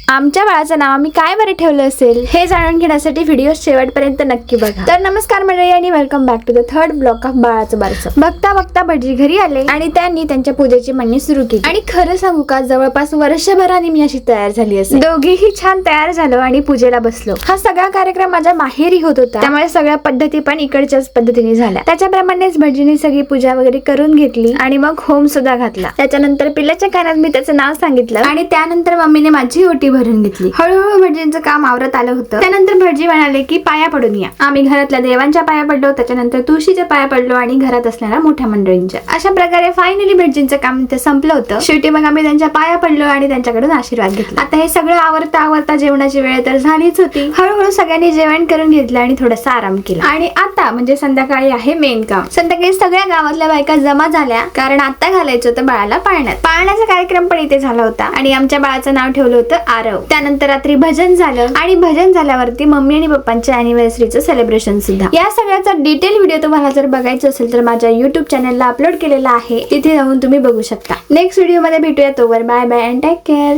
आमच्या बाळाचं नाव आम्ही काय बरे ठेवलं असेल हे जाणून घेण्यासाठी व्हिडिओ शेवटपर्यंत नक्की बघा। तर नमस्कार मंडळी आणि welcome back to the third vlog of बाळाचं बारसं। बघता बघता भटजी घरी आले आणि त्यांनी त्यांच्या पूजेची म्हणणी सुरू केली। आणि खरं सांगू का, जवळपास वर्षभराने मी अशी तयार झाली असेल। दोघेही छान तयार झालो आणि पूजेला बसलो। हा सगळा कार्यक्रम माझ्या माहेरी होत होता, त्यामुळे सगळ्या पद्धती पण इकडच्याच पद्धतीने झाल्या। त्याच्याप्रमाणेच भटजीने सगळी पूजा वगैरे करून घेतली आणि मग होम सुद्धा घातला। त्याच्यानंतर पिल्लाच्या कानात मी त्याचं नाव सांगितलं आणि त्यानंतर मम्मीने माझी ओटी भरून घेतली। हळूहळू भटजींचं काम आवरत आलं होतं। त्यानंतर भटजी म्हणाले की पाया पडून या। आम्ही घरातल्या देवांच्या पाया पडलो, त्याच्यानंतर तुळशीच्या पाया पडलो आणि घरात असणाऱ्या मोठ्या मंडळींच्या। अशा प्रकारे फायनली भटजींचं काम इथे संपलं होतं। शेवटी मग आम्ही त्यांच्या पाया पडलो आणि त्यांच्याकडून आशीर्वाद घेतला। आता हे सगळं आवरता जेवणाची वेळ तर झालीच होती। हळूहळू सगळ्यांनी जेवण करून घेतलं आणि थोडासा आराम केला। आणि आता म्हणजे संध्याकाळी आहे मेन काम। संध्याकाळी सगळ्या गावातल्या बायका जमा झाल्या, कारण आता घालायचं होतं बाळाला पाळण्यात। पाळण्याचा कार्यक्रम पण इथे झाला होता आणि आमच्या बाळाचं नाव ठेवलं होतं आरव। त्यानंतर रात्री भजन झालं आणि भजन झाल्यावरती मम्मी आणि पप्पांच्या अॅनिव्हर्सरीचं सेलिब्रेशन सुद्धा। या सगळ्याचा डिटेल व्हिडिओ तुम्हाला जर बघायचा असेल तर माझ्या YouTube चॅनलला अपलोड केलेला आहे, तिथे जाऊन तुम्ही बघू शकता। नेक्स्ट व्हिडिओ मध्ये भेटूया, तोवर bye bye and take care.